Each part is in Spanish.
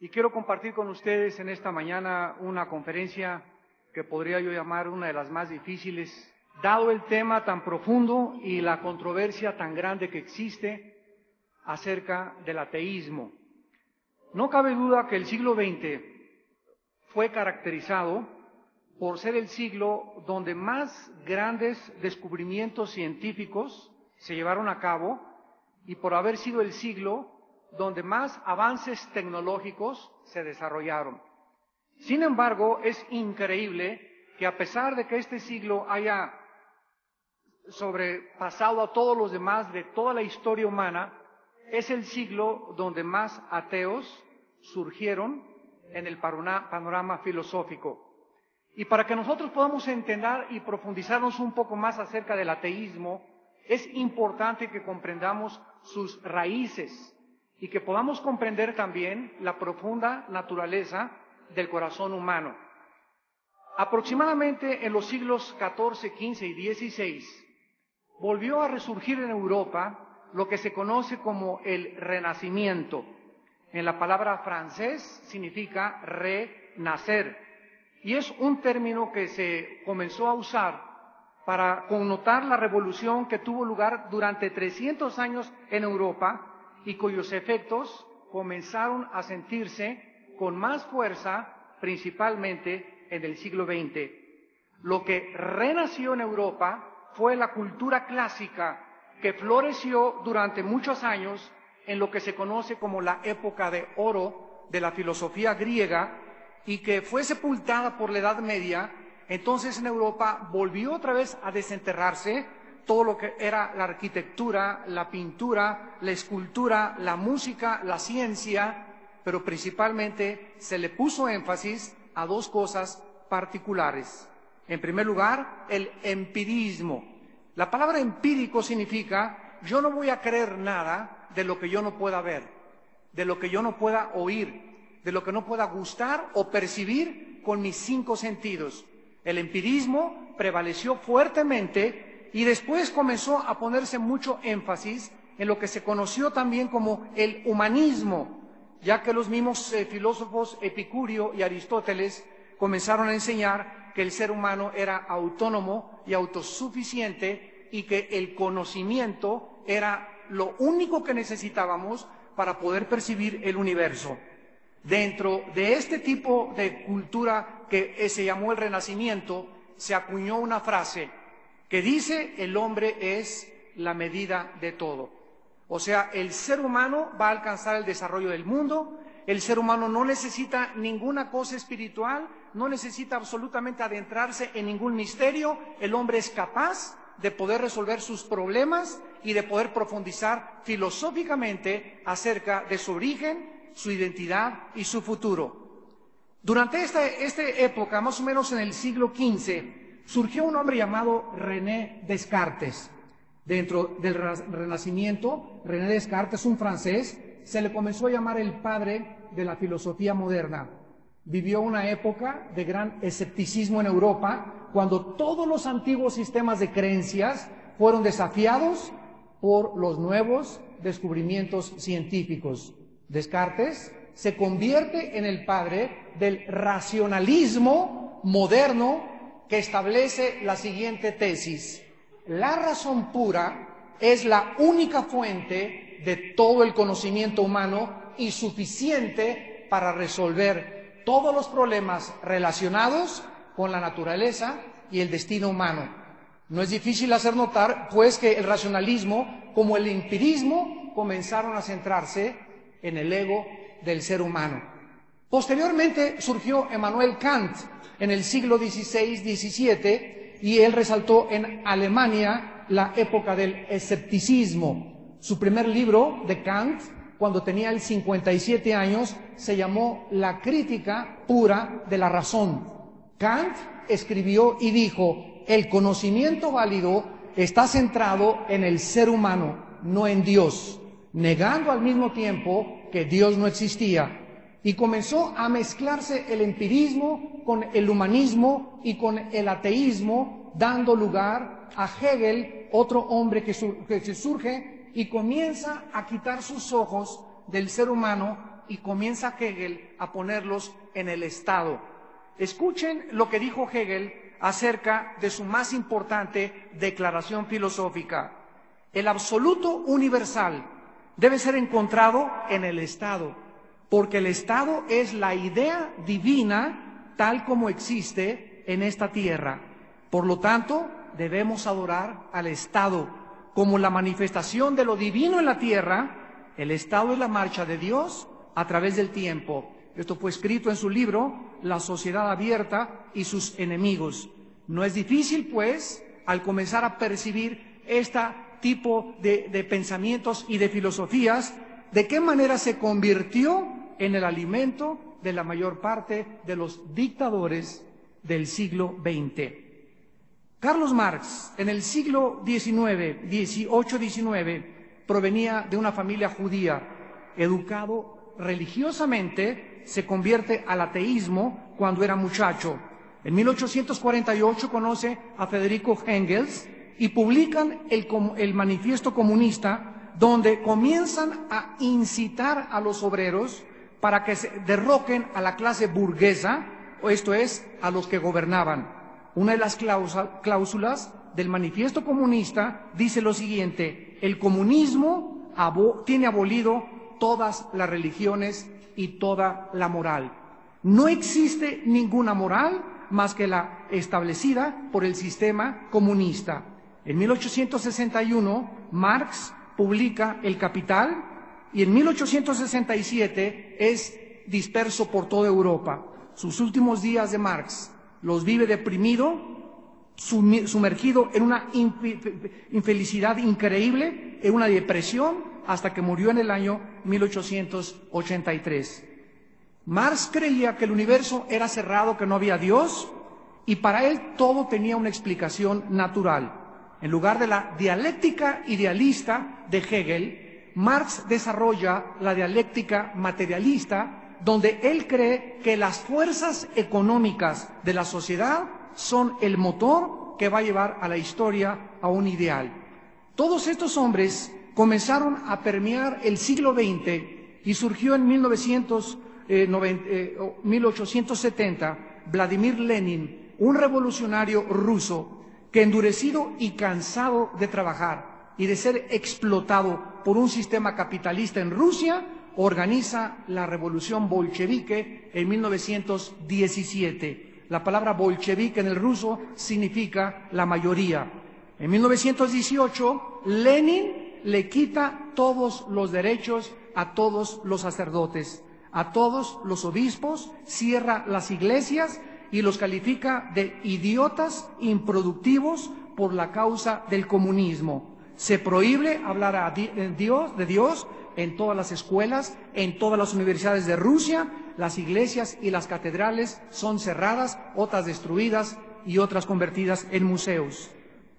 Y quiero compartir con ustedes en esta mañana una conferencia que podría yo llamar una de las más difíciles, dado el tema tan profundo y la controversia tan grande que existe acerca del ateísmo. No cabe duda que el siglo XX fue caracterizado por ser el siglo donde más grandes descubrimientos científicos se llevaron a cabo y por haber sido el siglo donde más avances tecnológicos se desarrollaron. Sin embargo, es increíble que a pesar de que este siglo haya sobrepasado a todos los demás de toda la historia humana, es el siglo donde más ateos surgieron en el panorama filosófico. Y para que nosotros podamos entender y profundizarnos un poco más acerca del ateísmo, es importante que comprendamos sus raíces y que podamos comprender también la profunda naturaleza del corazón humano. Aproximadamente en los siglos XIV, XV y XVI, volvió a resurgir en Europa lo que se conoce como el Renacimiento. En la palabra francés significa renacer, y es un término que se comenzó a usar para connotar la revolución que tuvo lugar durante 300 años en Europa y cuyos efectos comenzaron a sentirse con más fuerza, principalmente en el siglo XX. Lo que renació en Europa fue la cultura clásica que floreció durante muchos años en lo que se conoce como la época de oro de la filosofía griega y que fue sepultada por la Edad Media. Entonces en Europa volvió otra vez a desenterrarse todo lo que era la arquitectura, la pintura, la escultura, la música, la ciencia, pero principalmente se le puso énfasis a dos cosas particulares. En primer lugar, el empirismo. La palabra empírico significa yo no voy a creer nada de lo que yo no pueda ver, de lo que yo no pueda oír, de lo que no pueda gustar o percibir con mis 5 sentidos. El empirismo prevaleció fuertemente y después comenzó a ponerse mucho énfasis en lo que se conoció también como el humanismo, ya que los mismos filósofos Epicurio y Aristóteles comenzaron a enseñar que el ser humano era autónomo y autosuficiente y que el conocimiento era lo único que necesitábamos para poder percibir el universo. Dentro de este tipo de cultura que se llamó el Renacimiento, se acuñó una frase que dice: el hombre es la medida de todo. O sea, el ser humano va a alcanzar el desarrollo del mundo, el ser humano no necesita ninguna cosa espiritual, no necesita absolutamente adentrarse en ningún misterio, el hombre es capaz de poder resolver sus problemas y de poder profundizar filosóficamente acerca de su origen, su identidad y su futuro. Durante esta época, más o menos en el siglo XV, surgió un hombre llamado René Descartes. Dentro del Renacimiento, René Descartes, un francés, se le comenzó a llamar el padre de la filosofía moderna. Vivió una época de gran escepticismo en Europa, cuando todos los antiguos sistemas de creencias fueron desafiados por los nuevos descubrimientos científicos. Descartes se convierte en el padre del racionalismo moderno, que establece la siguiente tesis: la razón pura es la única fuente de todo el conocimiento humano y suficiente para resolver todos los problemas relacionados con la naturaleza y el destino humano. No es difícil hacer notar, pues, que el racionalismo, como el empirismo, comenzaron a centrarse en el ego del ser humano. Posteriormente surgió Emmanuel Kant en el siglo XVI-XVII y él resaltó en Alemania la época del escepticismo. Su primer libro de Kant, cuando tenía él 57 años, se llamó La crítica pura de la razón. Kant escribió y dijo: el conocimiento válido está centrado en el ser humano, no en Dios, negando al mismo tiempo que Dios no existía. Y comenzó a mezclarse el empirismo con el humanismo y con el ateísmo, dando lugar a Hegel, otro hombre que surge y comienza a quitar sus ojos del ser humano y comienza Hegel a ponerlos en el Estado. Escuchen lo que dijo Hegel acerca de su más importante declaración filosófica. El absoluto universal debe ser encontrado en el Estado, porque el Estado es la idea divina tal como existe en esta tierra. Por lo tanto, debemos adorar al Estado como la manifestación de lo divino en la tierra. El Estado es la marcha de Dios a través del tiempo. Esto fue escrito en su libro La sociedad abierta y sus enemigos. No es difícil, pues, al comenzar a percibir este tipo de pensamientos y de filosofías, de qué manera se convirtió en el alimento de la mayor parte de los dictadores del siglo XX. Carlos Marx, en el siglo XVIII-XIX, provenía de una familia judía. Educado religiosamente, se convierte al ateísmo cuando era muchacho. En 1848 conoce a Federico Engels y publican el Manifiesto Comunista, donde comienzan a incitar a los obreros para que se derroquen a la clase burguesa, o esto es, a los que gobernaban. Una de las cláusulas del Manifiesto Comunista dice lo siguiente: el comunismo tiene abolido todas las religiones y toda la moral. No existe ninguna moral más que la establecida por el sistema comunista. En 1861, Marx publica El Capital y en 1867 es disperso por toda Europa. Sus últimos días de Marx los vive deprimido, sumergido en una infelicidad increíble, en una depresión, hasta que murió en el año 1883. Marx creía que el universo era cerrado, que no había Dios, y para él todo tenía una explicación natural. En lugar de la dialéctica idealista de Hegel, Marx desarrolla la dialéctica materialista, donde él cree que las fuerzas económicas de la sociedad son el motor que va a llevar a la historia a un ideal. Todos estos hombres comenzaron a permear el siglo XX y surgió en 1870 Vladimir Lenin, un revolucionario ruso que, endurecido y cansado de trabajar y de ser explotado por un sistema capitalista en Rusia, organiza la revolución bolchevique en 1917. La palabra bolchevique en el ruso significa la mayoría. En 1918, Lenin le quita todos los derechos a todos los sacerdotes, a todos los obispos, cierra las iglesias y los califica de idiotas improductivos por la causa del comunismo. Se prohíbe hablar de Dios en todas las escuelas, en todas las universidades de Rusia. Las iglesias y las catedrales son cerradas, otras destruidas y otras convertidas en museos.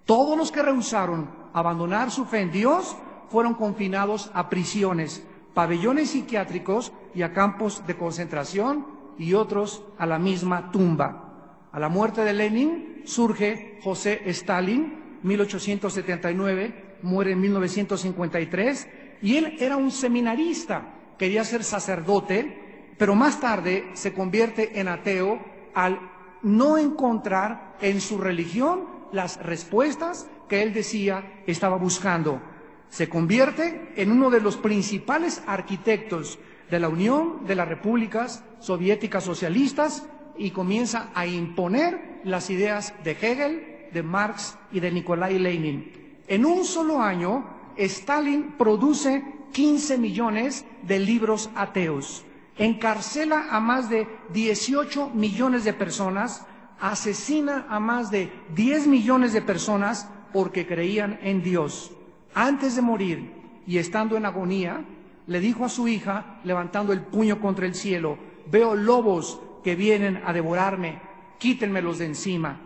Todos los que rehusaron abandonar su fe en Dios fueron confinados a prisiones, pabellones psiquiátricos y a campos de concentración, y otros a la misma tumba. A la muerte de Lenin surge José Stalin, 1879, muere en 1953, y él era un seminarista, quería ser sacerdote, pero más tarde se convierte en ateo al no encontrar en su religión las respuestas que él decía estaba buscando. Se convierte en uno de los principales arquitectos de la Unión de las Repúblicas Soviéticas Socialistas y comienza a imponer las ideas de Hegel, de Marx y de Nikolai Lenin. En un solo año, Stalin produce 15 millones de libros ateos, encarcela a más de 18 millones de personas, asesina a más de 10 millones de personas porque creían en Dios. Antes de morir y estando en agonía, le dijo a su hija, levantando el puño contra el cielo: veo lobos que vienen a devorarme, quítenmelos de encima.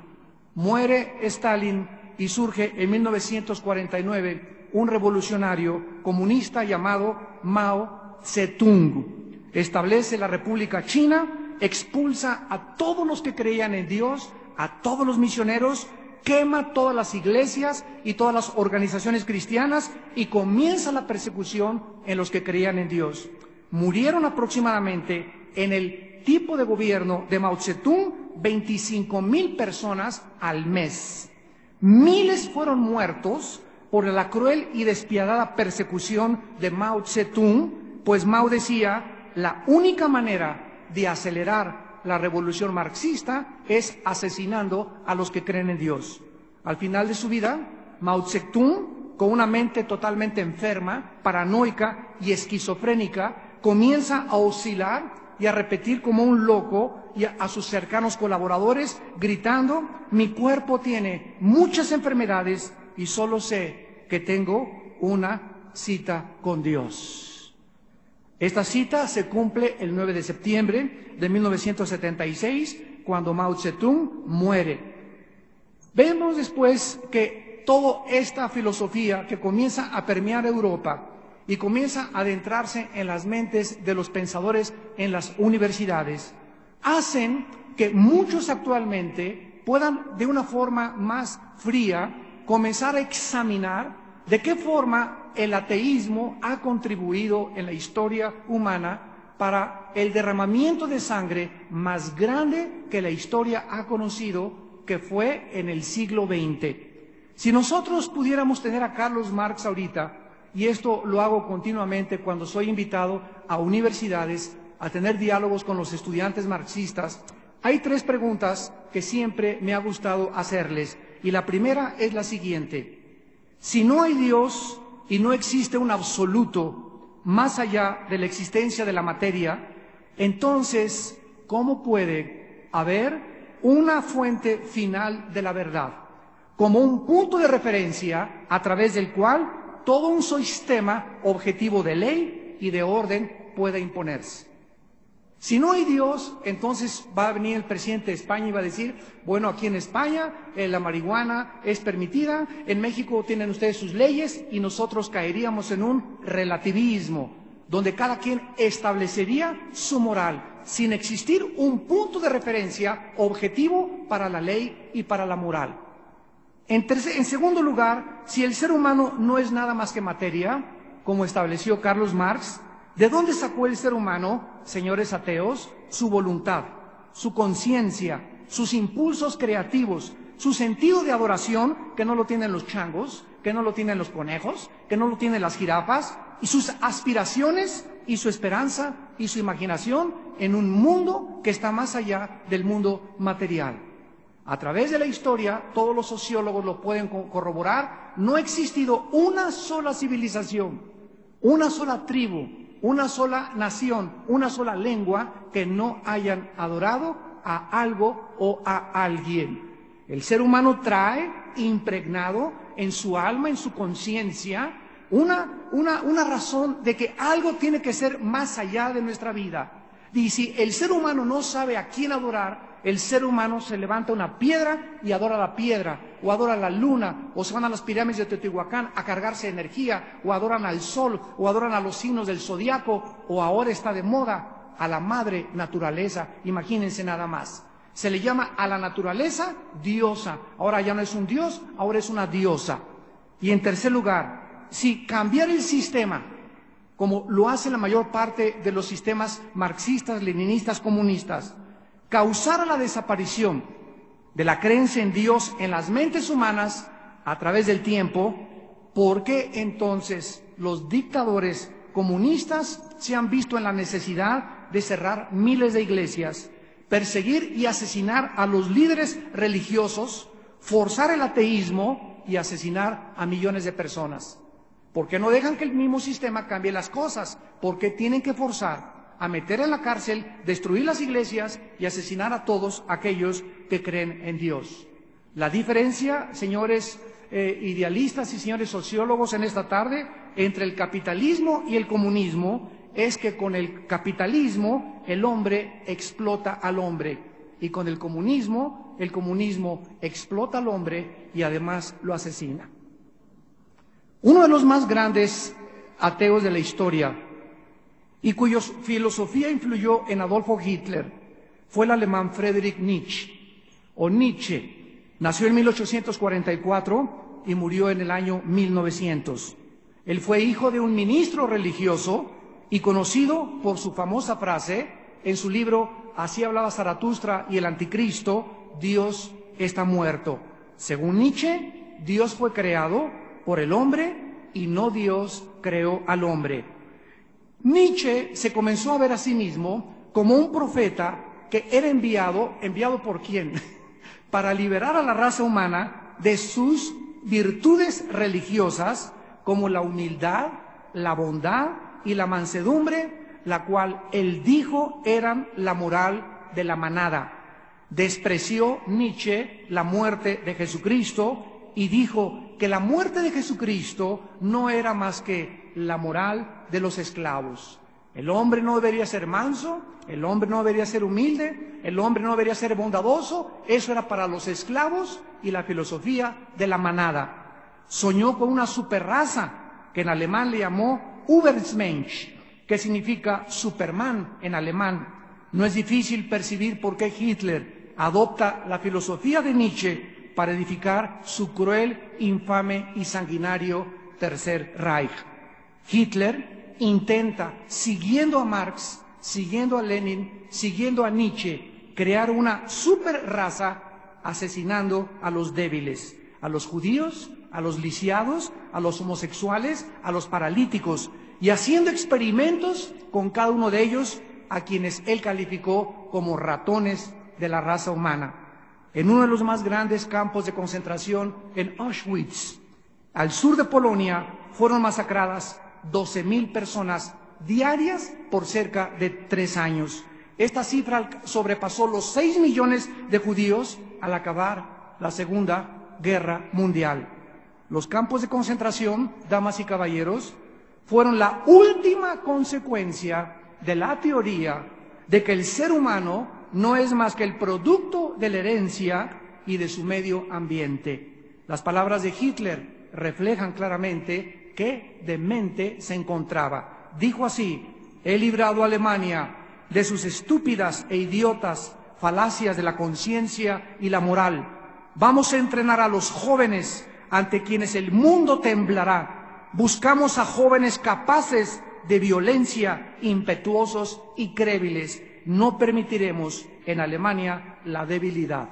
Muere Stalin y surge en 1949 un revolucionario comunista llamado Mao Zedong. Establece la República China, expulsa a todos los que creían en Dios, a todos los misioneros, quema todas las iglesias y todas las organizaciones cristianas y comienza la persecución en los que creían en Dios. Murieron aproximadamente en el tipo de gobierno de Mao Zedong 25,000 personas al mes. Miles fueron muertos por la cruel y despiadada persecución de Mao Zedong, pues Mao decía, la única manera de acelerar la revolución marxista es asesinando a los que creen en Dios. Al final de su vida, Mao Zedong, con una mente totalmente enferma, paranoica y esquizofrénica, comienza a oscilar y a repetir como un loco y a sus cercanos colaboradores, gritando, mi cuerpo tiene muchas enfermedades y solo sé que tengo una cita con Dios. Esta cita se cumple el 9 de septiembre de 1976, cuando Mao Zedong muere. Vemos después que toda esta filosofía que comienza a permear Europa y comienza a adentrarse en las mentes de los pensadores en las universidades, hacen que muchos actualmente puedan de una forma más fría comenzar a examinar de qué forma el ateísmo ha contribuido en la historia humana para el derramamiento de sangre más grande que la historia ha conocido, que fue en el siglo XX. Si nosotros pudiéramos tener a Carlos Marx ahorita, y esto lo hago continuamente cuando soy invitado a universidades a tener diálogos con los estudiantes marxistas, hay 3 preguntas que siempre me ha gustado hacerles. Y la primera es la siguiente: si no hay Dios y no existe un absoluto más allá de la existencia de la materia, entonces, ¿cómo puede haber una fuente final de la verdad, como un punto de referencia a través del cual todo un sistema objetivo de ley y de orden puede imponerse? Si no hay Dios, entonces va a venir el presidente de España y va a decir, bueno, aquí en España la marihuana es permitida, en México tienen ustedes sus leyes y nosotros caeríamos en un relativismo, donde cada quien establecería su moral, sin existir un punto de referencia objetivo para la ley y para la moral. En segundo lugar, si el ser humano no es nada más que materia, como estableció Carlos Marx, ¿de dónde sacó el ser humano, señores ateos, su voluntad, su conciencia, sus impulsos creativos, su sentido de adoración, que no lo tienen los changos, que no lo tienen los conejos, que no lo tienen las jirafas, y sus aspiraciones y su esperanza y su imaginación en un mundo que está más allá del mundo material? A través de la historia, todos los sociólogos lo pueden corroborar, no ha existido una sola civilización, una sola tribu, una sola nación, una sola lengua que no hayan adorado a algo o a alguien. El ser humano trae impregnado en su alma, en su conciencia, una razón de que algo tiene que ser más allá de nuestra vida. Y si el ser humano no sabe a quién adorar, el ser humano se levanta una piedra y adora la piedra, o adora la luna, o se van a las pirámides de Teotihuacán a cargarse energía, o adoran al sol, o adoran a los signos del zodiaco, o ahora está de moda a la madre naturaleza. Imagínense nada más. Se le llama a la naturaleza diosa. Ahora ya no es un dios, ahora es una diosa. Y en tercer lugar, si cambiar el sistema, como lo hace la mayor parte de los sistemas marxistas, leninistas, comunistas, causara la desaparición de la creencia en Dios en las mentes humanas a través del tiempo, ¿por qué entonces los dictadores comunistas se han visto en la necesidad de cerrar miles de iglesias, perseguir y asesinar a los líderes religiosos, forzar el ateísmo y asesinar a millones de personas? ¿Por qué no dejan que el mismo sistema cambie las cosas? ¿Por qué tienen que forzar a meter en la cárcel, destruir las iglesias y asesinar a todos aquellos que creen en Dios? La diferencia, señores idealistas y señores sociólogos en esta tarde, entre el capitalismo y el comunismo, es que con el capitalismo el hombre explota al hombre, y con el comunismo explota al hombre y además lo asesina. Uno de los más grandes ateos de la historia, y cuya filosofía influyó en Adolfo Hitler, fue el alemán Friedrich Nietzsche, o Nietzsche. Nació en 1844 y murió en el año 1900. Él fue hijo de un ministro religioso y conocido por su famosa frase en su libro Así hablaba Zaratustra y el Anticristo, Dios está muerto. Según Nietzsche, Dios fue creado por el hombre y no Dios creó al hombre. Nietzsche se comenzó a ver a sí mismo como un profeta que era ¿enviado por quién? Para liberar a la raza humana de sus virtudes religiosas como la humildad, la bondad y la mansedumbre, la cual él dijo eran la moral de la manada. Despreció Nietzsche la muerte de Jesucristo y dijo que la muerte de Jesucristo no era más que la moral de los esclavos. El hombre no debería ser manso, el hombre no debería ser humilde, el hombre no debería ser bondadoso. Eso era para los esclavos y la filosofía de la manada. Soñó con una superraza que en alemán le llamó Übermensch, que significa Superman en alemán. No es difícil percibir por qué Hitler adopta la filosofía de Nietzsche para edificar su cruel, infame y sanguinario Tercer Reich. Hitler intenta, siguiendo a Marx, siguiendo a Lenin, siguiendo a Nietzsche, crear una superraza asesinando a los débiles, a los judíos, a los lisiados, a los homosexuales, a los paralíticos, y haciendo experimentos con cada uno de ellos, a quienes él calificó como ratones de la raza humana. En uno de los más grandes campos de concentración, en Auschwitz, al sur de Polonia, fueron masacradas 12.000 personas diarias por cerca de 3 años. Esta cifra sobrepasó los 6 millones de judíos al acabar la Segunda Guerra Mundial. Los campos de concentración, damas y caballeros, fueron la última consecuencia de la teoría de que el ser humano no es más que el producto de la herencia y de su medio ambiente. Las palabras de Hitler reflejan claramente qué demente se encontraba. Dijo así: he librado a Alemania de sus estúpidas e idiotas falacias de la conciencia y la moral. Vamos a entrenar a los jóvenes ante quienes el mundo temblará. Buscamos a jóvenes capaces de violencia, impetuosos y crédulos. No permitiremos en Alemania la debilidad.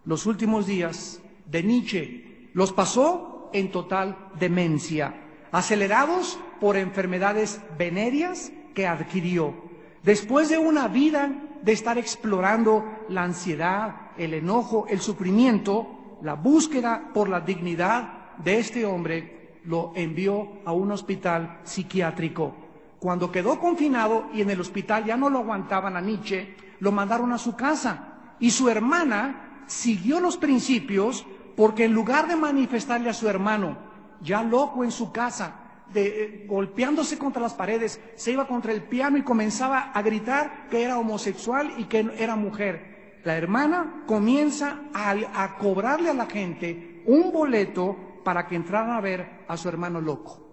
Los últimos días de Nietzsche los pasó en total demencia, acelerados por enfermedades venéreas que adquirió. Después de una vida de estar explorando la ansiedad, el enojo, el sufrimiento, la búsqueda por la dignidad de este hombre lo envió a un hospital psiquiátrico. Cuando quedó confinado y en el hospital ya no lo aguantaban a Nietzsche, lo mandaron a su casa. Y su hermana siguió los principios porque en lugar de manifestarle a su hermano, ya loco en su casa, golpeándose contra las paredes, se iba contra el piano y comenzaba a gritar que era homosexual y que era mujer. La hermana comienza a cobrarle a la gente un boleto para que entraran a ver a su hermano loco.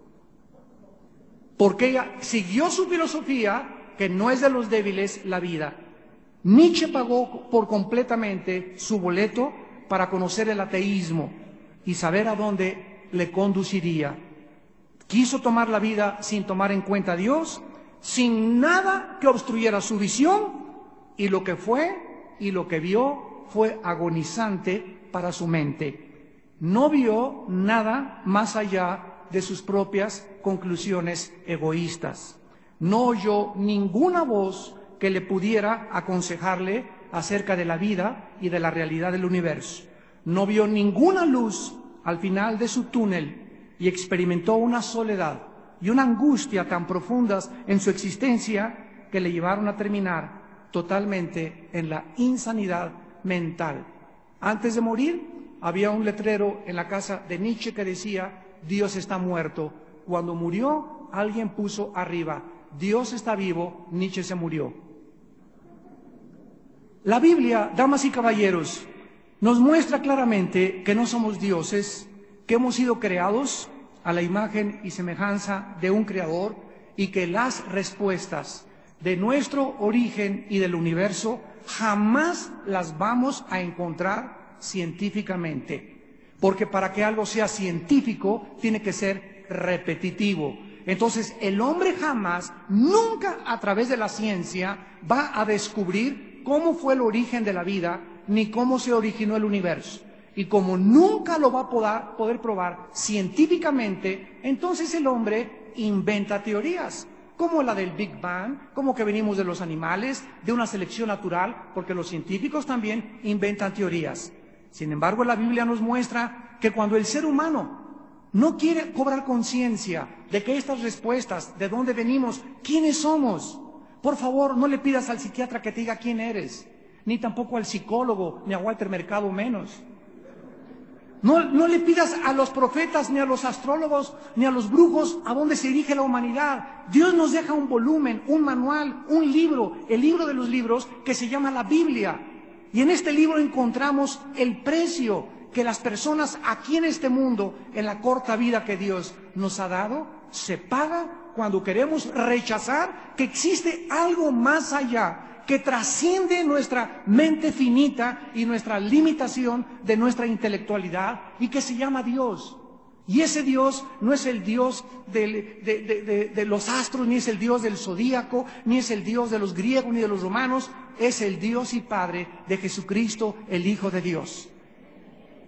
Porque ella siguió su filosofía, que no es de los débiles la vida. Nietzsche pagó por completamente su boleto para conocer el ateísmo y saber a dónde le conduciría. Quiso tomar la vida sin tomar en cuenta a Dios, sin nada que obstruyera su visión, y lo que fue y lo que vio fue agonizante para su mente. No vio nada más allá de sus propias conclusiones egoístas. No oyó ninguna voz que le pudiera aconsejarle acerca de la vida y de la realidad del universo. No vio ninguna luz al final de su túnel y experimentó una soledad y una angustia tan profundas en su existencia que le llevaron a terminar totalmente en la insanidad mental. Antes de morir, había un letrero en la casa de Nietzsche que decía: Dios está muerto. Cuando murió, alguien puso arriba: Dios está vivo, Nietzsche se murió. La Biblia, damas y caballeros, nos muestra claramente que no somos dioses, que hemos sido creados a la imagen y semejanza de un creador y que las respuestas de nuestro origen y del universo jamás las vamos a encontrar científicamente. Porque para que algo sea científico tiene que ser repetitivo. Entonces, el hombre jamás, nunca a través de la ciencia, va a descubrir cómo fue el origen de la vida, ni cómo se originó el universo. Y como nunca lo va a poder probar científicamente, entonces el hombre inventa teorías, como la del Big Bang, como que venimos de los animales, de una selección natural, porque los científicos también inventan teorías. Sin embargo, la Biblia nos muestra que cuando el ser humano no quiere cobrar conciencia de que estas respuestas, de dónde venimos, quiénes somos, por favor, no le pidas al psiquiatra que te diga quién eres, ni tampoco al psicólogo, ni a Walter Mercado menos. No le pidas a los profetas, ni a los astrólogos, ni a los brujos a dónde se dirige la humanidad. Dios nos deja un volumen, un manual, un libro, el libro de los libros que se llama la Biblia. Y en este libro encontramos el precio que las personas aquí en este mundo, en la corta vida que Dios nos ha dado, se paga cuando queremos rechazar que existe algo más allá, que trasciende nuestra mente finita y nuestra limitación de nuestra intelectualidad, y que se llama Dios. Y ese Dios no es el Dios de los astros, ni es el Dios del zodíaco, ni es el Dios de los griegos, ni de los romanos, es el Dios y Padre de Jesucristo, el Hijo de Dios.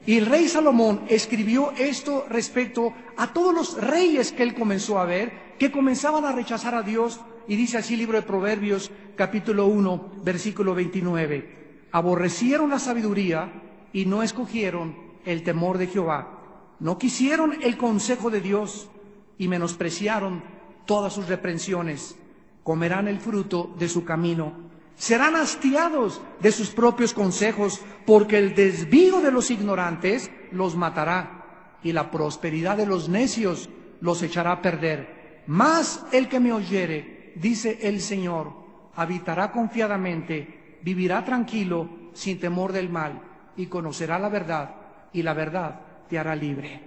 Y el rey Salomón escribió esto respecto a todos los reyes que él comenzó a ver, que comenzaban a rechazar a Dios. Y dice así el libro de Proverbios, capítulo 1, versículo 29. Aborrecieron la sabiduría y no escogieron el temor de Jehová. No quisieron el consejo de Dios y menospreciaron todas sus reprensiones. Comerán el fruto de su camino. Serán hastiados de sus propios consejos, porque el desvío de los ignorantes los matará, y la prosperidad de los necios los echará a perder. Mas el que me oyere, dice el Señor, habitará confiadamente, vivirá tranquilo, sin temor del mal, y conocerá la verdad, y la verdad te hará libre.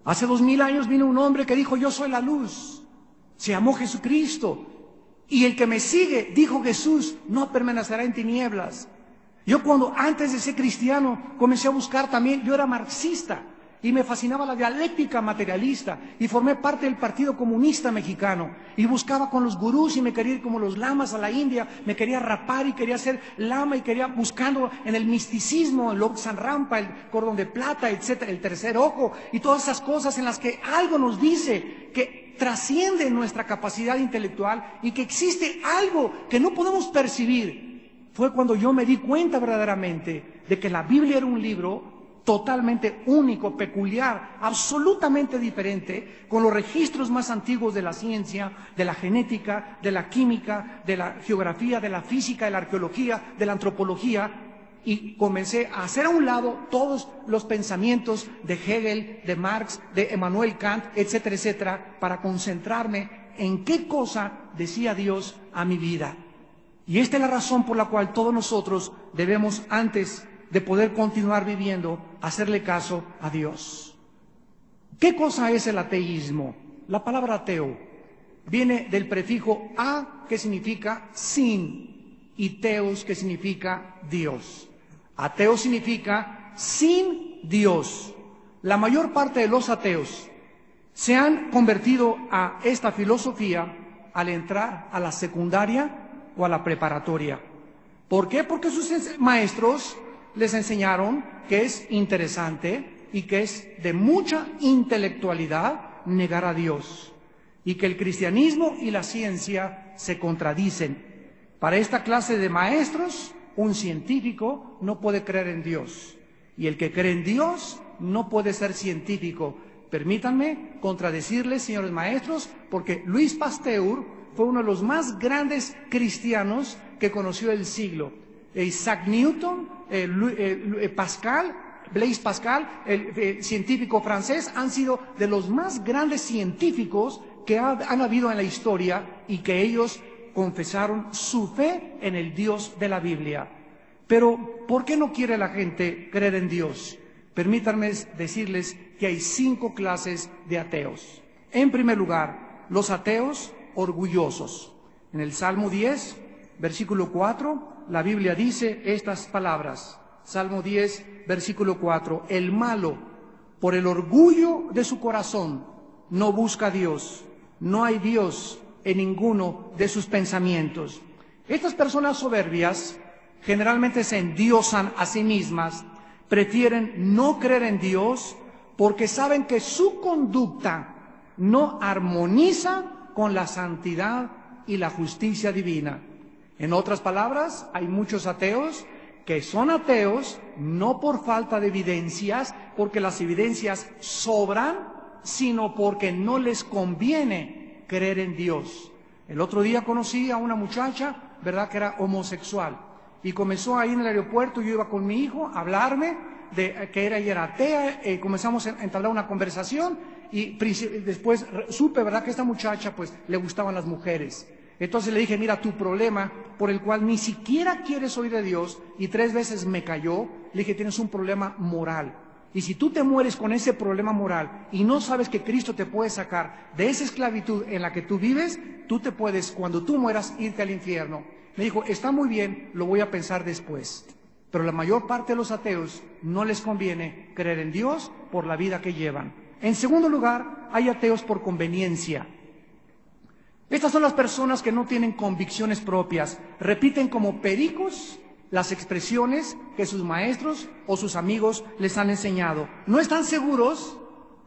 Hace 2000 años vino un hombre que dijo: yo soy la luz. Se llamó Jesucristo. Y el que me sigue, dijo Jesús, no permanecerá en tinieblas. Yo cuando antes de ser cristiano comencé a buscar también, yo era marxista y me fascinaba la dialéctica materialista y formé parte del Partido Comunista Mexicano y buscaba con los gurús y me quería ir como los lamas a la India, me quería rapar y quería ser lama y quería buscando en el misticismo, el Lobsang Rampa, el cordón de plata, etcétera, el tercer ojo y todas esas cosas en las que algo nos dice que trasciende nuestra capacidad intelectual y que existe algo que no podemos percibir. Fue cuando yo me di cuenta verdaderamente de que la Biblia era un libro totalmente único, peculiar, absolutamente diferente, con los registros más antiguos de la ciencia, de la genética, de la química, de la geografía, de la física, de la arqueología, de la antropología. Y comencé a hacer a un lado todos los pensamientos de Hegel, de Marx, de Emmanuel Kant, etcétera, etcétera, para concentrarme en qué cosa decía Dios a mi vida. Y esta es la razón por la cual todos nosotros debemos, antes de poder continuar viviendo, hacerle caso a Dios. ¿Qué cosa es el ateísmo? La palabra ateo viene del prefijo a, que significa sin, y teos, que significa Dios. Ateo significa sin Dios. La mayor parte de los ateos se han convertido a esta filosofía al entrar a la secundaria o a la preparatoria. ¿Por qué? Porque sus maestros les enseñaron que es interesante y que es de mucha intelectualidad negar a Dios, y que el cristianismo y la ciencia se contradicen. Para esta clase de maestros, un científico no puede creer en Dios, y el que cree en Dios no puede ser científico. Permítanme contradecirles, señores maestros, porque Luis Pasteur fue uno de los más grandes cristianos que conoció el siglo. Isaac Newton, Blaise Pascal, el científico francés, han sido de los más grandes científicos que han habido en la historia, y que ellos confesaron su fe en el Dios de la Biblia. Pero, ¿por qué no quiere la gente creer en Dios? Permítanme decirles que hay 5 clases de ateos. En primer lugar, los ateos orgullosos. En el Salmo 10, versículo 4, la Biblia dice estas palabras. Salmo 10, versículo 4. El malo, por el orgullo de su corazón, no busca a Dios. No hay Dios en ninguno de sus pensamientos. Estas personas soberbias generalmente se endiosan a sí mismas, prefieren no creer en Dios porque saben que su conducta no armoniza con la santidad y la justicia divina. En otras palabras, hay muchos ateos que son ateos no por falta de evidencias, porque las evidencias sobran, sino porque no les conviene creer en Dios. El otro día conocí a una muchacha, ¿verdad?, que era homosexual, y comenzó ahí en el aeropuerto, yo iba con mi hijo a hablarme de que ella era atea, comenzamos a entablar una conversación, y después supe, ¿verdad?, que esta muchacha pues le gustaban las mujeres. Entonces le dije, mira, tu problema por el cual ni siquiera quieres oír de Dios, y 3 veces me cayó, le dije, tienes un problema moral. Y si tú te mueres con ese problema moral y no sabes que Cristo te puede sacar de esa esclavitud en la que tú vives, tú te puedes, cuando tú mueras, irte al infierno. Me dijo, está muy bien, lo voy a pensar después. Pero la mayor parte de los ateos no les conviene creer en Dios por la vida que llevan. En segundo lugar, hay ateos por conveniencia. Estas son las personas que no tienen convicciones propias, repiten como pericos las expresiones que sus maestros o sus amigos les han enseñado. No están seguros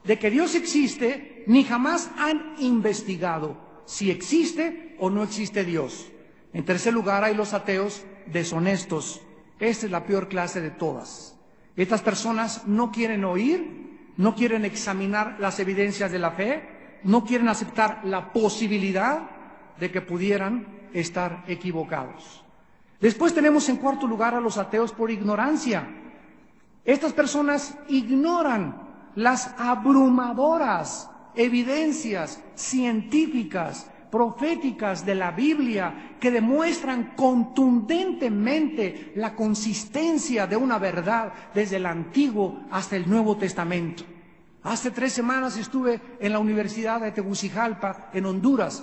de que Dios existe, ni jamás han investigado si existe o no existe Dios. En tercer lugar, hay los ateos deshonestos. Esta es la peor clase de todas. Estas personas no quieren oír, no quieren examinar las evidencias de la fe, no quieren aceptar la posibilidad de que pudieran estar equivocados. Después tenemos en cuarto lugar a los ateos por ignorancia. Estas personas ignoran las abrumadoras evidencias científicas, proféticas de la Biblia que demuestran contundentemente la consistencia de una verdad desde el Antiguo hasta el Nuevo Testamento. Hace 3 semanas estuve en la Universidad de Tegucigalpa, en Honduras,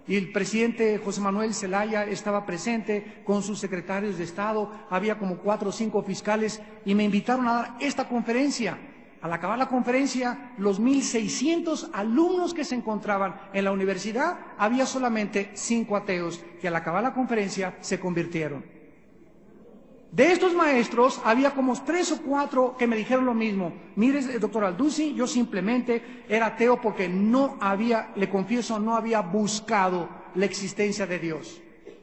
y el presidente José Manuel Zelaya estaba presente con sus secretarios de Estado, había como 4 o 5 fiscales, y me invitaron a dar esta conferencia. Al acabar la conferencia, los 1,600 alumnos que se encontraban en la universidad, había solamente 5 ateos que al acabar la conferencia se convirtieron. De estos maestros, había como 3 o 4 que me dijeron lo mismo. Mire, doctor Alduzzi, yo simplemente era ateo porque no había, le confieso, no había buscado la existencia de Dios.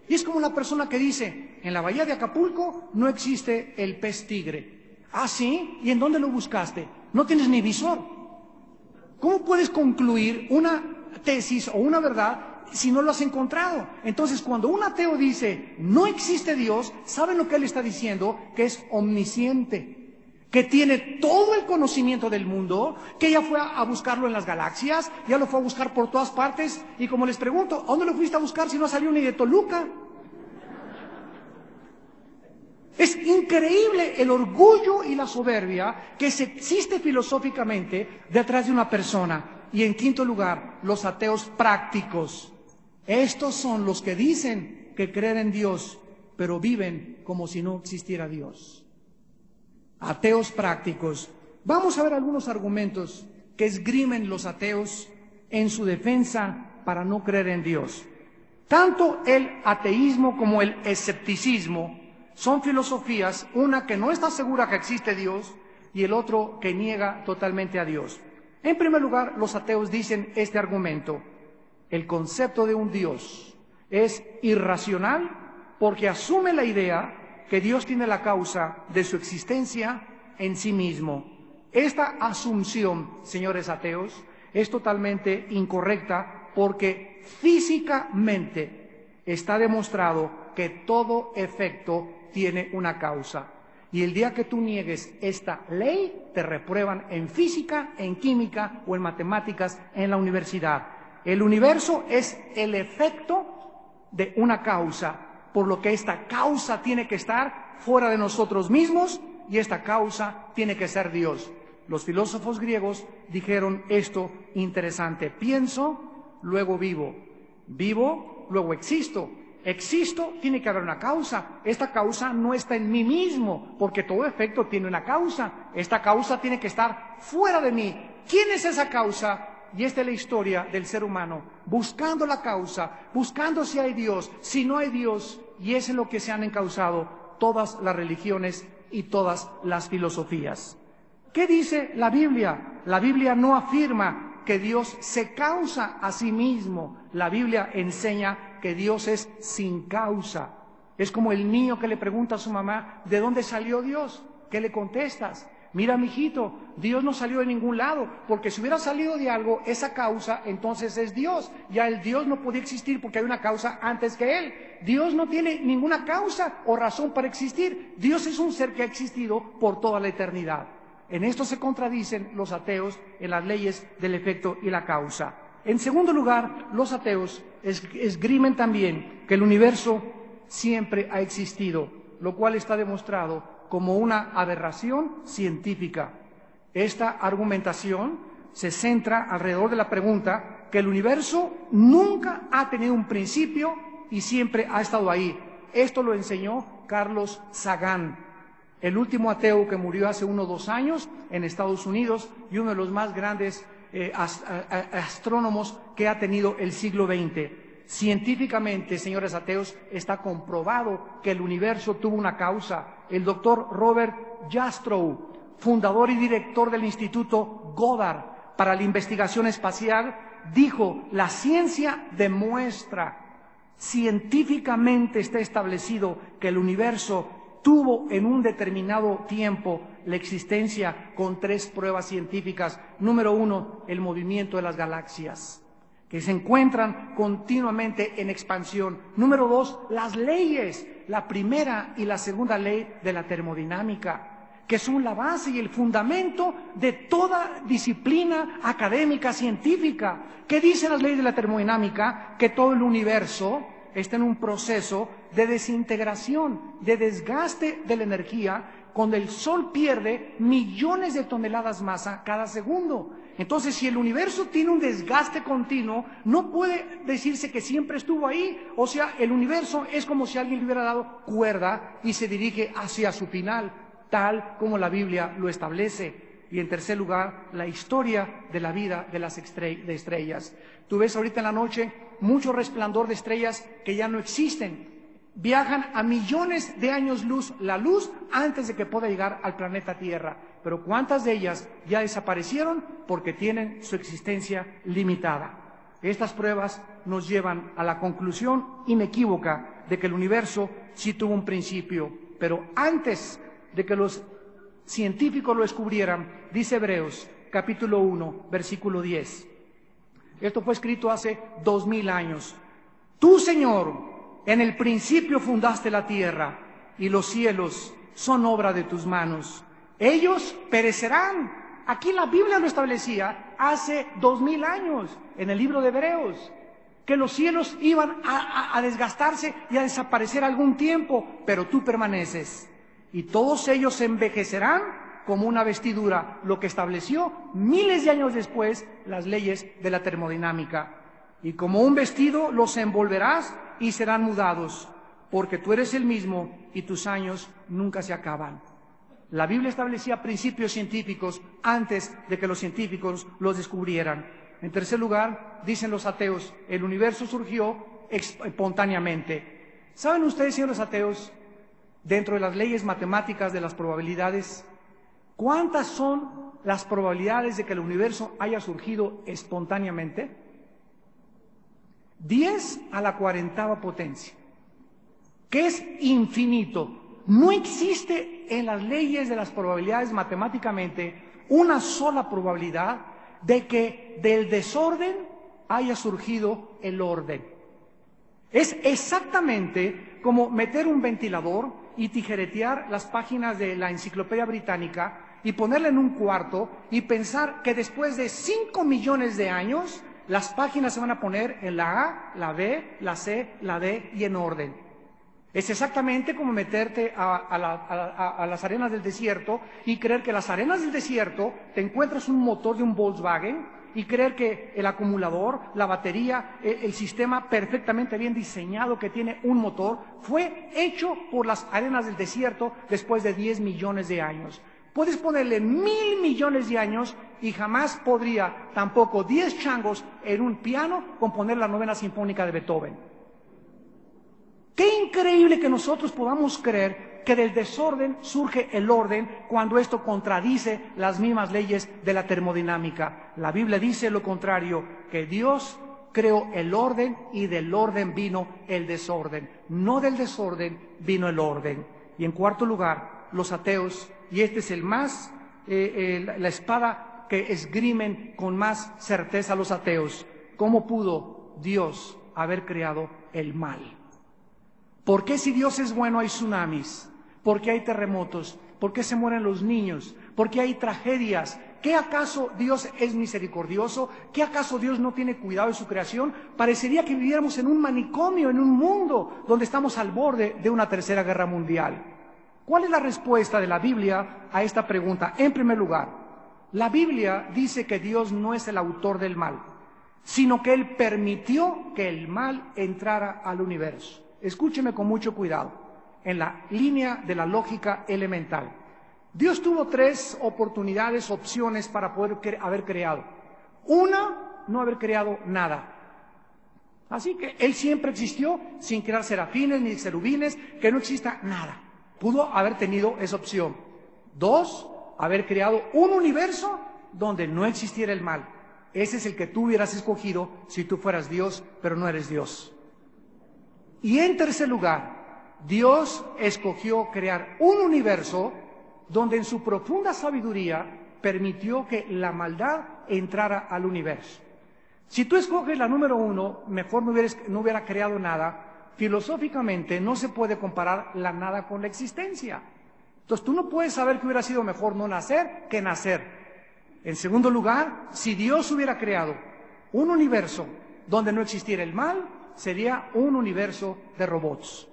Y es como la persona que dice, en la bahía de Acapulco no existe el pez tigre. ¿Ah, sí? ¿Y en dónde lo buscaste? No tienes ni visor. ¿Cómo puedes concluir una tesis o una verdad si no lo has encontrado? Entonces, cuando un ateo dice, no existe Dios, ¿saben lo que él está diciendo? Que es omnisciente, que tiene todo el conocimiento del mundo, que ya fue a buscarlo en las galaxias, ya lo fue a buscar por todas partes, y como les pregunto, ¿a dónde lo fuiste a buscar si no salió ni de Toluca? Es increíble el orgullo y la soberbia que existe filosóficamente detrás de una persona. Y en quinto lugar, los ateos prácticos. Estos son los que dicen que creen en Dios, pero viven como si no existiera Dios. Ateos prácticos. Vamos a ver algunos argumentos que esgrimen los ateos en su defensa para no creer en Dios. Tanto el ateísmo como el escepticismo son filosofías, una que no está segura que existe Dios y el otro que niega totalmente a Dios. En primer lugar, los ateos dicen este argumento: el concepto de un Dios es irracional porque asume la idea que Dios tiene la causa de su existencia en sí mismo. Esta asunción, señores ateos, es totalmente incorrecta porque físicamente está demostrado que todo efecto tiene una causa. Y el día que tú niegues esta ley, te reprueban en física, en química o en matemáticas en la universidad. El universo es el efecto de una causa, por lo que esta causa tiene que estar fuera de nosotros mismos y esta causa tiene que ser Dios. Los filósofos griegos dijeron esto interesante: pienso, luego vivo. Vivo, luego existo. Existo, tiene que haber una causa. Esta causa no está en mí mismo, porque todo efecto tiene una causa. Esta causa tiene que estar fuera de mí. ¿Quién es esa causa? Y esta es la historia del ser humano, buscando la causa, buscando si hay Dios, si no hay Dios. Y eso es lo que se han encauzado todas las religiones y todas las filosofías. ¿Qué dice la Biblia? La Biblia no afirma que Dios se causa a sí mismo. La Biblia enseña que Dios es sin causa. Es como el niño que le pregunta a su mamá, ¿de dónde salió Dios? ¿Qué le contestas? Mira, mijito, Dios no salió de ningún lado, porque si hubiera salido de algo, esa causa, entonces es Dios. Ya el Dios no podía existir porque hay una causa antes que Él. Dios no tiene ninguna causa o razón para existir. Dios es un ser que ha existido por toda la eternidad. En esto se contradicen los ateos en las leyes del efecto y la causa. En segundo lugar, los ateos esgrimen también que el universo siempre ha existido, lo cual está demostrado como una aberración científica. Esta argumentación se centra alrededor de la pregunta que el universo nunca ha tenido un principio y siempre ha estado ahí. Esto lo enseñó Carlos Sagan, el último ateo que murió hace 1 o 2 años en Estados Unidos y uno de los más grandes astrónomos que ha tenido el siglo XX. Científicamente, señores ateos, está comprobado que el universo tuvo una causa. El doctor Robert Jastrow, fundador y director del Instituto Goddard para la Investigación Espacial, dijo: la ciencia demuestra, científicamente está establecido que el universo tuvo en un determinado tiempo la existencia con 3 pruebas científicas. Número 1, el movimiento de las galaxias, que se encuentran continuamente en expansión. Número 2, las leyes, la primera y la segunda ley de la termodinámica, que son la base y el fundamento de toda disciplina académica, científica. ¿Qué dicen las leyes de la termodinámica? Que todo el universo está en un proceso de desintegración, de desgaste de la energía, cuando el Sol pierde millones de toneladas masa cada segundo. Entonces, si el universo tiene un desgaste continuo, no puede decirse que siempre estuvo ahí. O sea, el universo es como si alguien le hubiera dado cuerda y se dirige hacia su final, tal como la Biblia lo establece. Y en tercer lugar, la historia de la vida de las estrellas. Tú ves ahorita en la noche mucho resplandor de estrellas que ya no existen. Viajan a millones de años luz, la luz, antes de que pueda llegar al planeta Tierra. Pero ¿cuántas de ellas ya desaparecieron? Porque tienen su existencia limitada. Estas pruebas nos llevan a la conclusión inequívoca de que el universo sí tuvo un principio. Pero antes de que los científicos lo descubrieran, dice Hebreos, capítulo 1, versículo 10. Esto fue escrito hace 2000 años. Tú, Señor, en el principio fundaste la tierra, y los cielos son obra de tus manos. Ellos perecerán. Aquí la Biblia lo establecía hace 2000 años, en el libro de Hebreos, que los cielos iban a desgastarse y a desaparecer algún tiempo, pero tú permaneces. Y todos ellos se envejecerán como una vestidura, lo que estableció miles de años después las leyes de la termodinámica. Y como un vestido los envolverás y serán mudados, porque tú eres el mismo y tus años nunca se acaban. La Biblia establecía principios científicos antes de que los científicos los descubrieran. En tercer lugar, dicen los ateos, el universo surgió espontáneamente. ¿Saben ustedes, señores ateos, dentro de las leyes matemáticas de las probabilidades, cuántas son las probabilidades de que el universo haya surgido espontáneamente? 10 a la 40ª potencia, que es infinito. No existe en las leyes de las probabilidades matemáticamente una sola probabilidad de que del desorden haya surgido el orden. Es exactamente como meter un ventilador y tijeretear las páginas de la Enciclopedia Británica y ponerla en un cuarto y pensar que después de 5 millones de años las páginas se van a poner en la A, la B, la C, la D y en orden. Es exactamente como meterte a las arenas del desierto y creer que las arenas del desierto te encuentras un motor de un Volkswagen y creer que el acumulador, la batería, el sistema perfectamente bien diseñado que tiene un motor, fue hecho por las arenas del desierto después de 10 millones de años. Puedes ponerle 1,000 millones de años y jamás podría tampoco 10 changos en un piano componer la novena sinfónica de Beethoven. Qué increíble que nosotros podamos creer que del desorden surge el orden cuando esto contradice las mismas leyes de la termodinámica. La Biblia dice lo contrario, que Dios creó el orden y del orden vino el desorden. No del desorden vino el orden. Y en cuarto lugar, los ateos, y este es el más, la espada que esgrimen con más certeza los ateos. ¿Cómo pudo Dios haber creado el mal? ¿Por qué si Dios es bueno hay tsunamis? ¿Por qué hay terremotos? ¿Por qué se mueren los niños? ¿Por qué hay tragedias? ¿Qué acaso Dios es misericordioso? ¿Qué acaso Dios no tiene cuidado de su creación? Parecería que viviéramos en un manicomio, en un mundo donde estamos al borde de una tercera guerra mundial. ¿Cuál es la respuesta de la Biblia a esta pregunta? En primer lugar, la Biblia dice que Dios no es el autor del mal, sino que Él permitió que el mal entrara al universo. Escúcheme con mucho cuidado, en la línea de la lógica elemental. Dios tuvo 3 oportunidades, opciones para poder haber creado. Una, no haber creado nada. Así que Él siempre existió sin crear serafines ni querubines, que no exista nada. Pudo haber tenido esa opción. 2, haber creado un universo donde no existiera el mal. Ese es el que tú hubieras escogido si tú fueras Dios, pero no eres Dios. Y en tercer lugar, Dios escogió crear un universo donde en su profunda sabiduría permitió que la maldad entrara al universo. Si tú escoges la número 1, mejor no hubiera creado nada. Filosóficamente no se puede comparar la nada con la existencia. Entonces tú no puedes saber que hubiera sido mejor no nacer que nacer. En segundo lugar, si Dios hubiera creado un universo donde no existiera el mal, sería un universo de robots,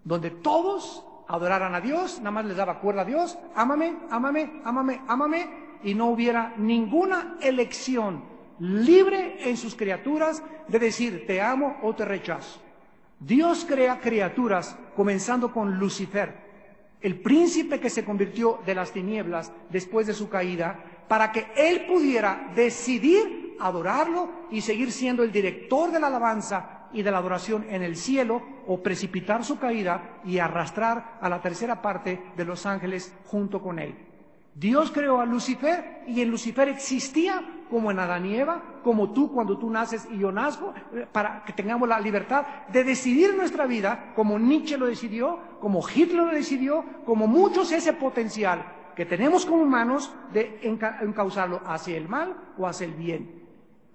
donde todos adoraran a Dios, nada más les daba cuerda a Dios, ámame, ámame, ámame, ámame, y no hubiera ninguna elección libre en sus criaturas de decir te amo o te rechazo. Dios crea criaturas, comenzando con Lucifer, el príncipe que se convirtió de las tinieblas después de su caída, para que él pudiera decidir adorarlo y seguir siendo el director de la alabanza y de la adoración en el cielo, o precipitar su caída y arrastrar a la tercera parte de los ángeles junto con él. Dios creó a Lucifer, y en Lucifer existía, como en Adán y Eva, como tú cuando tú naces y yo nazco, para que tengamos la libertad de decidir nuestra vida, como Nietzsche lo decidió, como Hitler lo decidió, como muchos, ese potencial que tenemos como humanos de encauzarlo hacia el mal o hacia el bien.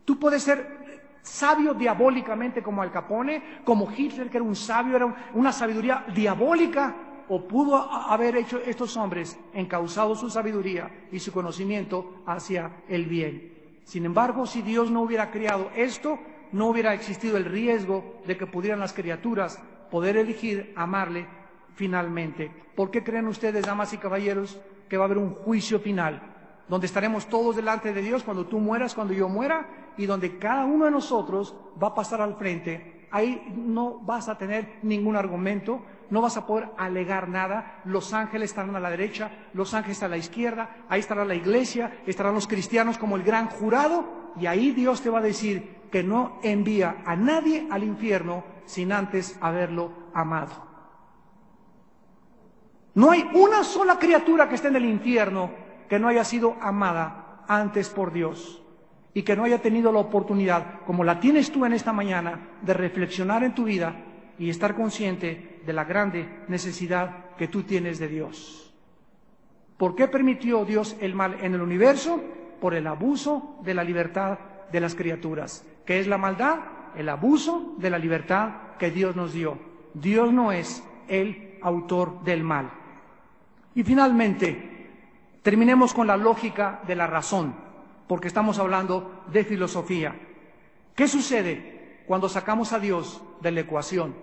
Tú puedes ser sabio diabólicamente como Al Capone, como Hitler, que era un sabio, era una sabiduría diabólica, o pudo haber hecho estos hombres encauzado su sabiduría y su conocimiento hacia el bien. Sin embargo, si Dios no hubiera creado esto, no hubiera existido el riesgo de que pudieran las criaturas poder elegir amarle finalmente. ¿Por qué creen ustedes, damas y caballeros, que va a haber un juicio final, donde estaremos todos delante de Dios cuando tú mueras, cuando yo muera, y donde cada uno de nosotros va a pasar al frente? Ahí no vas a tener ningún argumento, no vas a poder alegar nada. Los ángeles estarán a la derecha, los ángeles a la izquierda, ahí estará la iglesia, estarán los cristianos como el gran jurado, y ahí Dios te va a decir que no envía a nadie al infierno sin antes haberlo amado. No hay una sola criatura que esté en el infierno que no haya sido amada antes por Dios, y que no haya tenido la oportunidad, como la tienes tú en esta mañana, de reflexionar en tu vida y estar consciente de la grande necesidad que tú tienes de Dios. ¿Por qué permitió Dios el mal en el universo? Por el abuso de la libertad de las criaturas. ¿Qué es la maldad? El abuso de la libertad que Dios nos dio. Dios no es el autor del mal. Y finalmente, terminemos con la lógica de la razón, porque estamos hablando de filosofía. ¿Qué sucede cuando sacamos a Dios de la ecuación?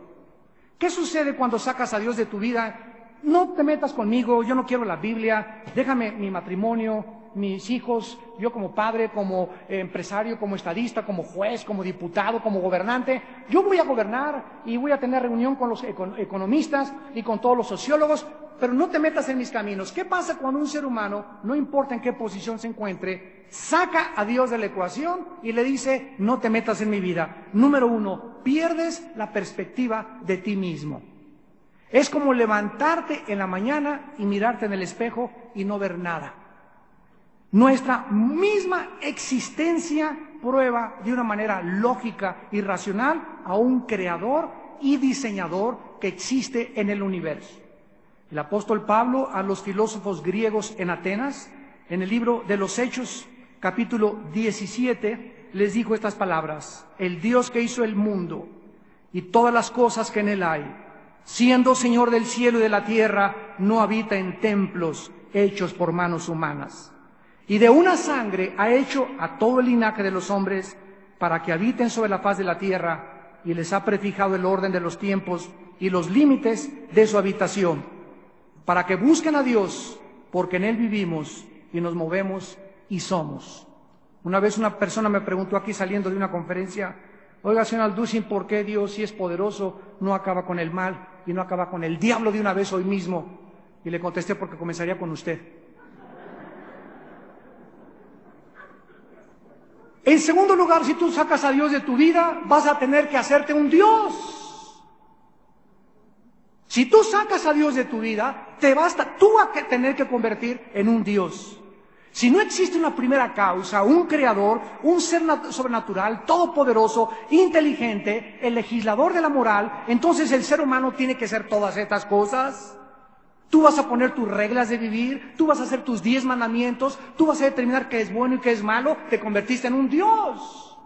¿Qué sucede cuando sacas a Dios de tu vida? No te metas conmigo, yo no quiero la Biblia, déjame mi matrimonio, mis hijos, yo como padre, como empresario, como estadista, como juez, como diputado, como gobernante, yo voy a gobernar y voy a tener reunión con los economistas y con todos los sociólogos, pero no te metas en mis caminos. ¿Qué pasa cuando un ser humano, no importa en qué posición se encuentre, saca a Dios de la ecuación y le dice, no te metas en mi vida? Número uno, pierdes la perspectiva de ti mismo. Es como levantarte en la mañana y mirarte en el espejo y no ver nada. Nuestra misma existencia prueba de una manera lógica y racional a un creador y diseñador que existe en el universo. El apóstol Pablo a los filósofos griegos en Atenas, en el libro de los Hechos, capítulo 17, les dijo estas palabras: el Dios que hizo el mundo y todas las cosas que en él hay, siendo Señor del cielo y de la tierra, no habita en templos hechos por manos humanas. Y de una sangre ha hecho a todo el linaje de los hombres para que habiten sobre la faz de la tierra, y les ha prefijado el orden de los tiempos y los límites de su habitación, para que busquen a Dios, porque en Él vivimos y nos movemos y somos. Una vez una persona me preguntó aquí saliendo de una conferencia: oiga, señor Alducin, ¿por qué Dios, si es poderoso, no acaba con el mal y no acaba con el diablo de una vez hoy mismo? Y le contesté: porque comenzaría con usted. En segundo lugar, si tú sacas a Dios de tu vida, vas a tener que hacerte un Dios. Si tú sacas a Dios de tu vida, te basta tú a tener que convertir en un Dios. Si no existe una primera causa, un creador, un ser sobrenatural, todopoderoso, inteligente, el legislador de la moral, entonces el ser humano tiene que ser todas estas cosas. Tú vas a poner tus reglas de vivir, tú vas a hacer tus 10 mandamientos, tú vas a determinar qué es bueno y qué es malo, te convertiste en un Dios.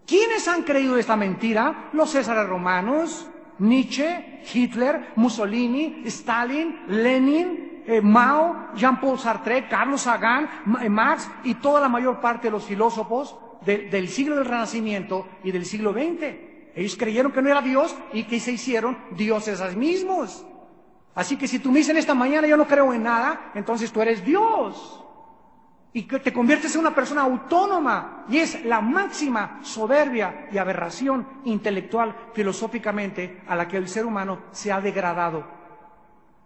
¿Quiénes han creído esta mentira? Los Césares romanos, Nietzsche, Hitler, Mussolini, Stalin, Lenin, Mao, Jean-Paul Sartre, Carlos Sagan, Marx y toda la mayor parte de los filósofos del siglo del Renacimiento y del siglo XX. Ellos creyeron que no era Dios y que se hicieron dioses a sí mismos. Así que si tú me dices esta mañana yo no creo en nada, entonces tú eres Dios. Y que te conviertes en una persona autónoma. Y es la máxima soberbia y aberración intelectual, filosóficamente, a la que el ser humano se ha degradado.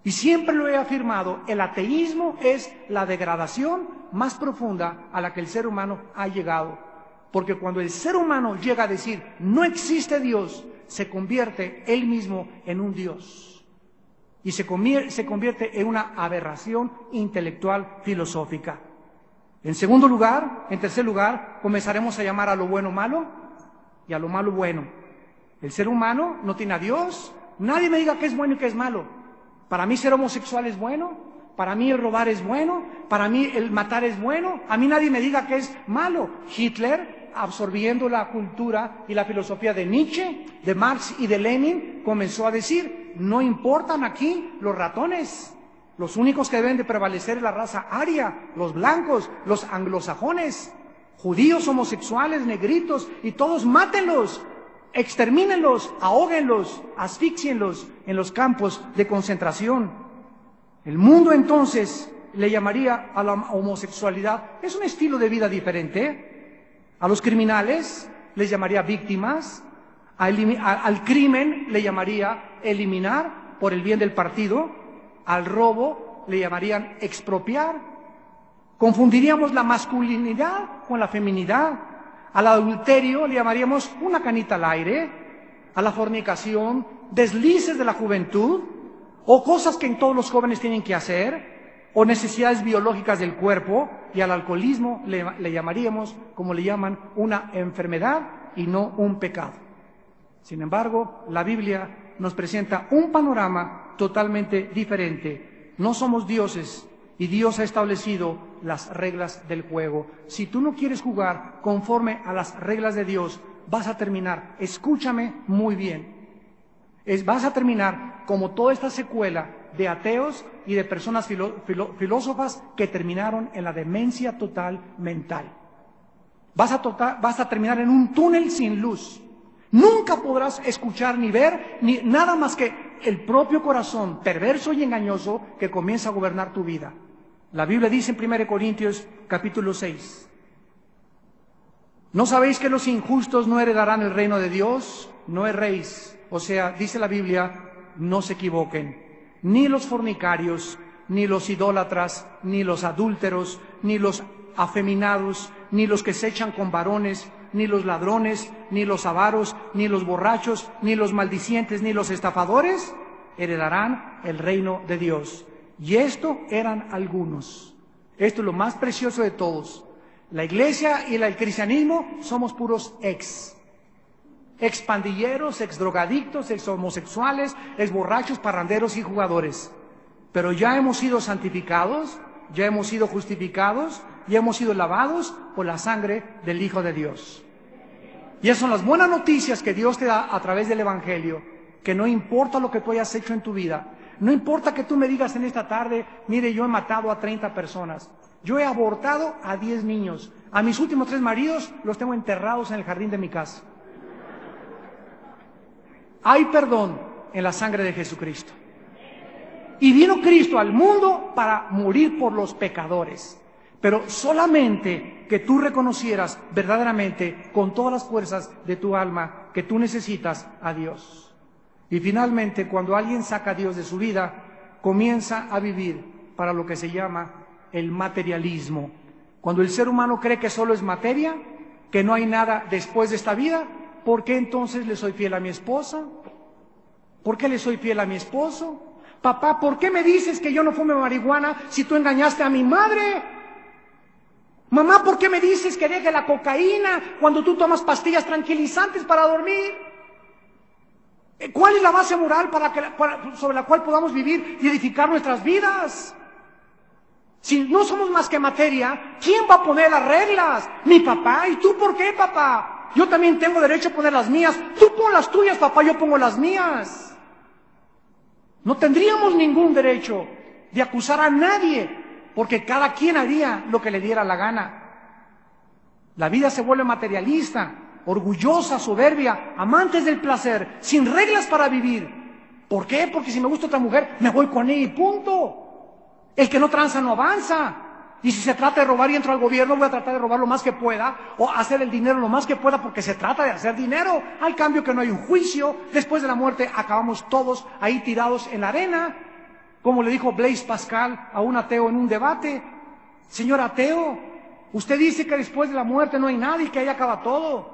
Y siempre lo he afirmado, el ateísmo es la degradación más profunda a la que el ser humano ha llegado. Porque cuando el ser humano llega a decir no existe Dios, se convierte él mismo en un Dios. Y se convierte en una aberración intelectual filosófica. En tercer lugar, comenzaremos a llamar a lo bueno malo y a lo malo bueno. El ser humano no tiene a Dios. Nadie me diga qué es bueno y qué es malo. Para mí ser homosexual es bueno, para mí el robar es bueno, para mí el matar es bueno. A mí nadie me diga que es malo. Hitler, absorbiendo la cultura y la filosofía de Nietzsche, de Marx y de Lenin, comenzó a decir: no importan aquí los ratones. Los únicos que deben de prevalecer es la raza aria, los blancos, los anglosajones, judíos, homosexuales, negritos, y todos mátenlos, extermínenlos, ahóguenlos, asfixienlos en los campos de concentración. El mundo entonces le llamaría a la homosexualidad, es un estilo de vida diferente. A los criminales les llamaría víctimas, al crimen le llamaría eliminar por el bien del partido, al robo le llamarían expropiar, confundiríamos la masculinidad con la feminidad, al adulterio le llamaríamos una canita al aire, a la fornicación, deslices de la juventud, o cosas que todos los jóvenes tienen que hacer, o necesidades biológicas del cuerpo, y al alcoholismo le llamaríamos, como le llaman, una enfermedad y no un pecado. Sin embargo, la Biblia nos presenta un panorama totalmente diferente. No somos dioses y Dios ha establecido las reglas del juego. Si tú no quieres jugar conforme a las reglas de Dios, vas a terminar, escúchame muy bien, vas a terminar como toda esta secuela de ateos y de personas filósofas que terminaron en la demencia total mental. Vas a terminar en un túnel sin luz. Nunca podrás escuchar ni ver ni nada más que el propio corazón perverso y engañoso que comienza a gobernar tu vida. La Biblia dice en 1 Corintios capítulo 6, ¿no sabéis que los injustos no heredarán el reino de Dios? No erréis. O sea, dice la Biblia, no se equivoquen. Ni los fornicarios, ni los idólatras, ni los adúlteros, ni los afeminados, ni los que se echan con varones, ni los ladrones, ni los avaros, ni los borrachos, ni los maldicientes, ni los estafadores heredarán el reino de Dios. Y esto eran algunos. Esto es lo más precioso de todos. La iglesia y el cristianismo somos puros ex pandilleros, ex drogadictos, ex homosexuales, ex borrachos, parranderos y jugadores. Pero ya hemos sido santificados, ya hemos sido justificados, ya hemos sido lavados por la sangre del Hijo de Dios. Y esas son las buenas noticias que Dios te da a través del Evangelio, que no importa lo que tú hayas hecho en tu vida, no importa que tú me digas en esta tarde, mire, yo he matado a 30 personas, yo he abortado a 10 niños, a mis últimos 3 maridos los tengo enterrados en el jardín de mi casa. Hay perdón en la sangre de Jesucristo. Y vino Cristo al mundo para morir por los pecadores. Pero solamente que tú reconocieras verdaderamente con todas las fuerzas de tu alma que tú necesitas a Dios. Y finalmente, cuando alguien saca a Dios de su vida, comienza a vivir para lo que se llama el materialismo. Cuando el ser humano cree que solo es materia, que no hay nada después de esta vida, ¿por qué entonces le soy fiel a mi esposa? ¿Por qué le soy fiel a mi esposo? Papá, ¿por qué me dices que yo no fume marihuana si tú engañaste a mi madre? Mamá, ¿por qué me dices que deje la cocaína cuando tú tomas pastillas tranquilizantes para dormir? ¿Cuál es la base moral sobre la cual podamos vivir y edificar nuestras vidas? Si no somos más que materia, ¿quién va a poner las reglas? Mi papá. ¿Y tú por qué, papá? Yo también tengo derecho a poner las mías. Tú pon las tuyas, papá, yo pongo las mías. No tendríamos ningún derecho de acusar a nadie, porque cada quien haría lo que le diera la gana. La vida se vuelve materialista, orgullosa, soberbia, amantes del placer, sin reglas para vivir. ¿Por qué? Porque si me gusta otra mujer, me voy con ella y punto. El que no tranza no avanza. Y si se trata de robar y entro al gobierno, voy a tratar de robar lo más que pueda, o hacer el dinero lo más que pueda, porque se trata de hacer dinero. Al cambio que no hay un juicio, después de la muerte acabamos todos ahí tirados en la arena. Como le dijo Blaise Pascal a un ateo en un debate: señor ateo, usted dice que después de la muerte no hay nada y que ahí acaba todo.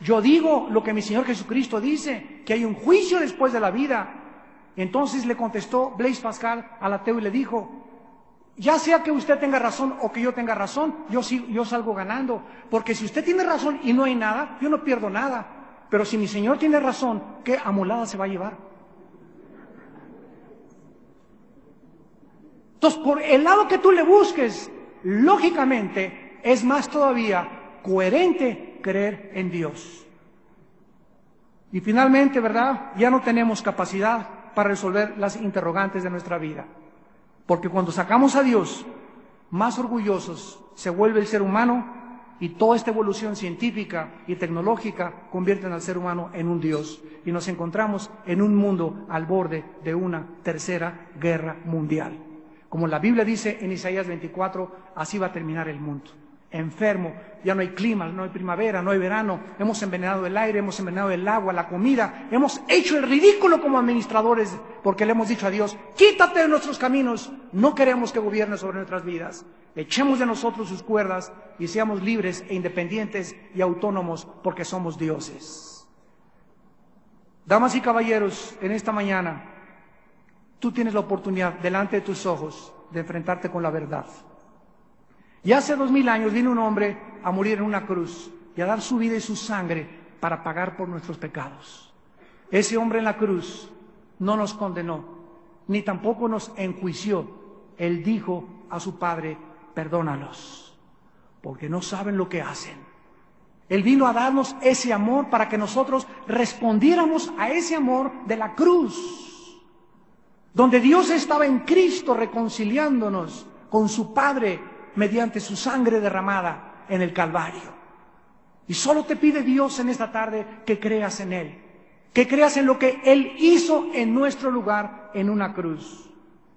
Yo digo lo que mi Señor Jesucristo dice, que hay un juicio después de la vida. Entonces le contestó Blaise Pascal al ateo y le dijo: ya sea que usted tenga razón o que yo tenga razón, yo salgo ganando. Porque si usted tiene razón y no hay nada, yo no pierdo nada. Pero si mi Señor tiene razón, ¿qué amolada se va a llevar? Entonces, por el lado que tú le busques, lógicamente, es más todavía coherente creer en Dios. Y finalmente, ¿verdad? Ya no tenemos capacidad para resolver las interrogantes de nuestra vida. Porque cuando sacamos a Dios, más orgullosos se vuelve el ser humano, y toda esta evolución científica y tecnológica convierten al ser humano en un Dios. Y nos encontramos en un mundo al borde de una tercera guerra mundial. Como la Biblia dice en Isaías 24, así va a terminar el mundo. Enfermo, ya no hay clima, no hay primavera, no hay verano, hemos envenenado el aire, hemos envenenado el agua, la comida, hemos hecho el ridículo como administradores, porque le hemos dicho a Dios: quítate de nuestros caminos, no queremos que gobierne sobre nuestras vidas, echemos de nosotros sus cuerdas y seamos libres e independientes y autónomos, porque somos dioses. Damas y caballeros, en esta mañana, tú tienes la oportunidad delante de tus ojos de enfrentarte con la verdad. Y hace 2000 años vino un hombre a morir en una cruz y a dar su vida y su sangre para pagar por nuestros pecados. Ese hombre en la cruz no nos condenó, ni tampoco nos enjuició. Él dijo a su Padre: perdónalos, porque no saben lo que hacen. Él vino a darnos ese amor para que nosotros respondiéramos a ese amor de la cruz, donde Dios estaba en Cristo reconciliándonos con su Padre mediante su sangre derramada en el Calvario. Y solo te pide Dios en esta tarde que creas en Él, que creas en lo que Él hizo en nuestro lugar en una cruz.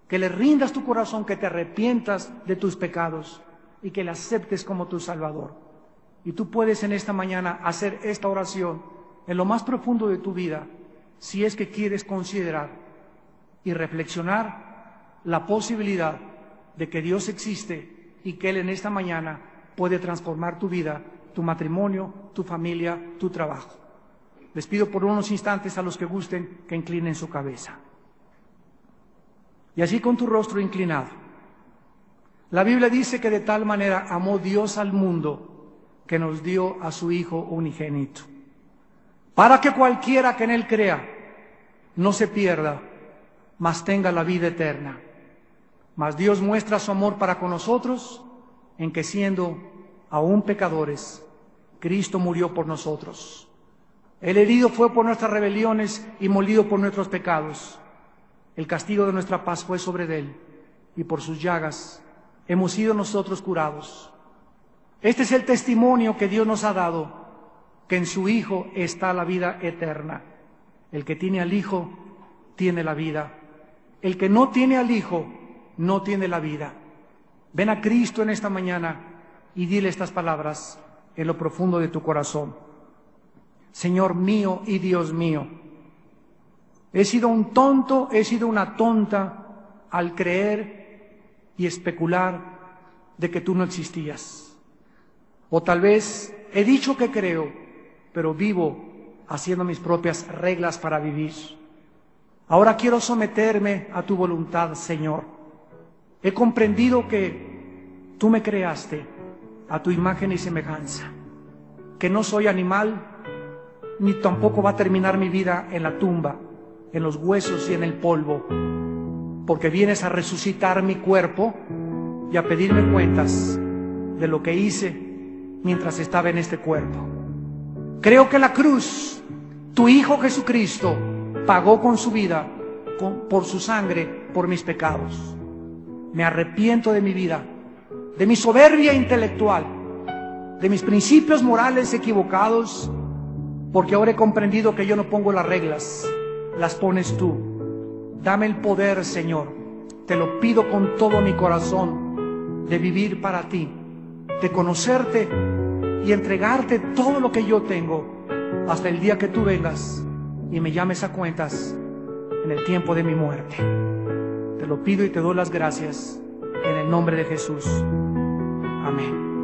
que le rindas tu corazón, que te arrepientas de tus pecados y que le aceptes como tu Salvador. Y tú puedes en esta mañana hacer esta oración en lo más profundo de tu vida, si es que quieres considerar y reflexionar la posibilidad de que Dios existe y que Él en esta mañana puede transformar tu vida, tu matrimonio, tu familia, tu trabajo. Les pido por unos instantes a los que gusten que inclinen su cabeza. Y así con tu rostro inclinado. La Biblia dice que de tal manera amó Dios al mundo que nos dio a su Hijo unigénito, para que cualquiera que en Él crea no se pierda, mas tenga la vida eterna. Mas Dios muestra su amor para con nosotros en que siendo aún pecadores, Cristo murió por nosotros. El herido fue por nuestras rebeliones y molido por nuestros pecados. El castigo de nuestra paz fue sobre Él, y por sus llagas hemos sido nosotros curados. Este es el testimonio que Dios nos ha dado, que en su Hijo está la vida eterna. El que tiene al Hijo tiene la vida. El que no tiene al Hijo no tiene la vida. Ven a Cristo en esta mañana y dile estas palabras en lo profundo de tu corazón. Señor mío y Dios mío, he sido un tonto, he sido una tonta al creer y especular de que tú no existías. O tal vez he dicho que creo, pero vivo haciendo mis propias reglas para vivir. Ahora quiero someterme a tu voluntad, Señor. He comprendido que tú me creaste a tu imagen y semejanza, que no soy animal, ni tampoco va a terminar mi vida en la tumba, en los huesos y en el polvo, porque vienes a resucitar mi cuerpo y a pedirme cuentas de lo que hice mientras estaba en este cuerpo. Creo que la cruz, tu Hijo Jesucristo, pagó con su vida, por su sangre, por mis pecados. Me arrepiento de mi vida, de mi soberbia intelectual, de mis principios morales equivocados, porque ahora he comprendido que yo no pongo las reglas, las pones tú. Dame el poder, Señor, te lo pido con todo mi corazón, de vivir para ti, de conocerte y entregarte todo lo que yo tengo hasta el día que tú vengas y me llames a cuentas en el tiempo de mi muerte. Te lo pido y te doy las gracias en el nombre de Jesús. Amén.